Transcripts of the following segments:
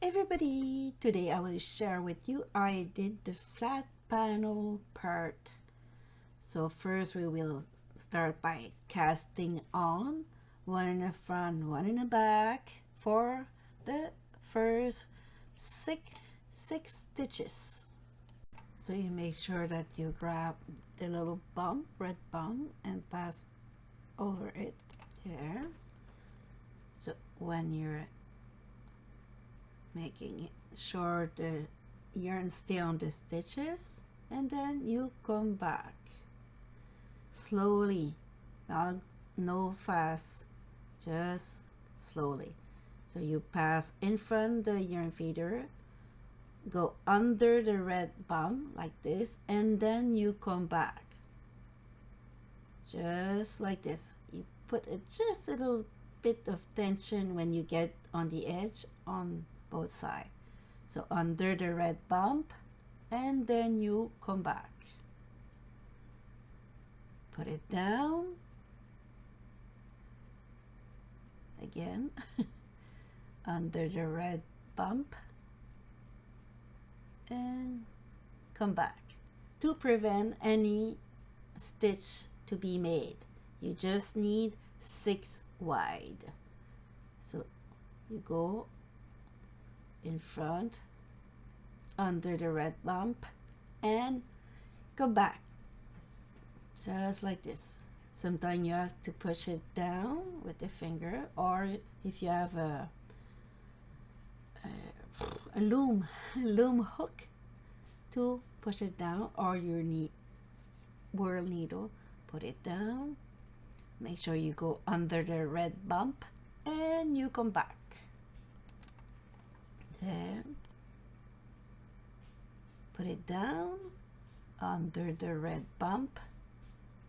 everybody, today I will share with you I did the flat panel part. So first we will start by casting on, one in the front, one in the back for the first six stitches. So you make sure that you grab the little bump, red bump, and pass over it there. So when you're making sure the yarn stay on the stitches, and then you come back slowly, not no fast, just slowly. So you pass in front the yarn feeder, go under the red bump like this, and then you come back just like this. You put just a little bit of tension when you get on the edge on both sides. So under the red bump, and then you come back, put it down again under the red bump, and come back. To prevent any stitch to be made, you just need 6 wide. So you go in front under the red bump and come back just like this. Sometimes you have to push it down with the finger, or if you have a loom hook to push it down, or your whirl needle, put it down. Make sure you go under the red bump and you come back. Then put it down under the red bump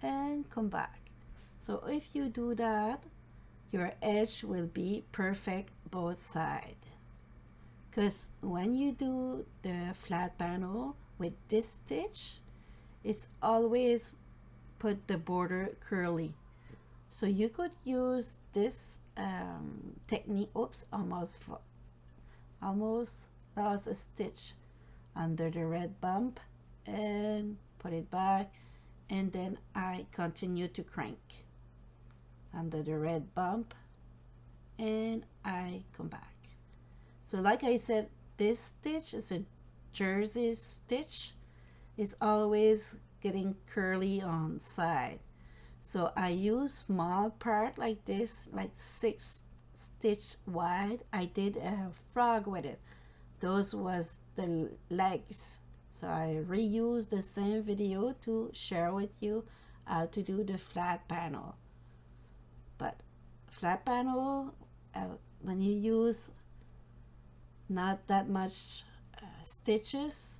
and come back. So if you do that, your edge will be perfect both sides. Because when you do the flat panel with this stitch, it's always put the border curly. So you could use this technique. Oops, almost lost a stitch under the red bump and put it back, and then I continue to crank under the red bump and I come back. So like I said, this stitch is a jersey stitch. It's always getting curly on side. So I use small part like this, like 6 stitch wide. I did a frog with it. Those was the legs. So I reused the same video to share with you how to do the flat panel. But flat panel, when you use not that much stitches,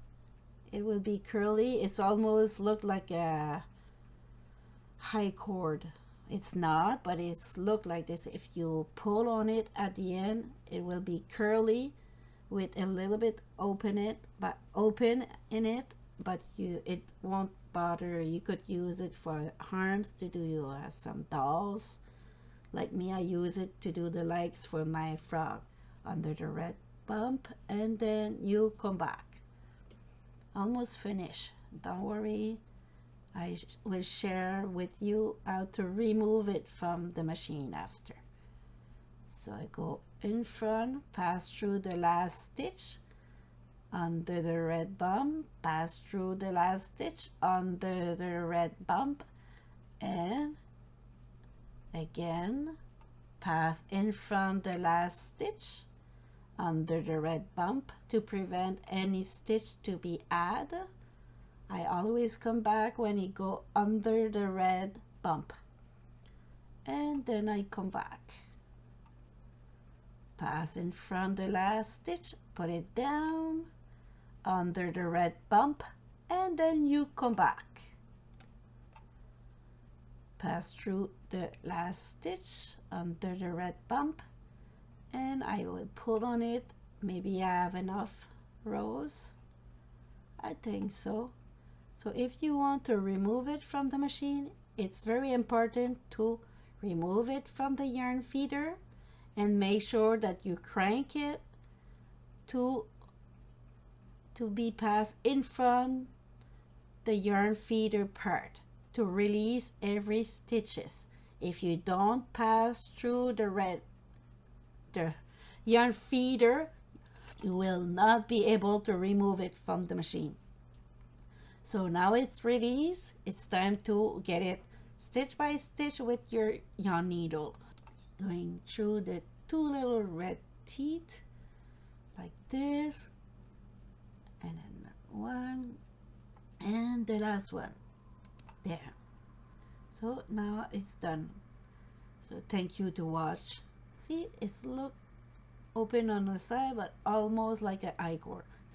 it will be curly. It's almost look like a high cord. It's not, but it's look like this. If you pull on it at the end, it will be curly with a little bit open in it, but it won't bother. You could use it for arms to do some dolls. Like me, I use it to do the legs for my frog under the red bump, and then you come back. Almost finished. Don't worry. I will share with you how to remove it from the machine after. So I go in front, pass through the last stitch under the red bump, pass through the last stitch under the red bump, and again pass in front the last stitch under the red bump to prevent any stitch to be added. I always come back when you go under the red bump, and then I come back, pass in front the last stitch, put it down under the red bump, and then you come back, pass through the last stitch under the red bump, and I will pull on it. Maybe I have enough rows. I think so. So if you want to remove it from the machine, it's very important to remove it from the yarn feeder and make sure that you crank it to be passed in front the yarn feeder part to release every stitches. If you don't pass through the yarn feeder, you will not be able to remove it from the machine. So now it's released. It's time to get it stitch by stitch with your yarn needle, going through the two little red teeth like this, and then one, and the last one there. So now it's done. So thank you to watch. See, it's look open on the side but almost like an I-cord.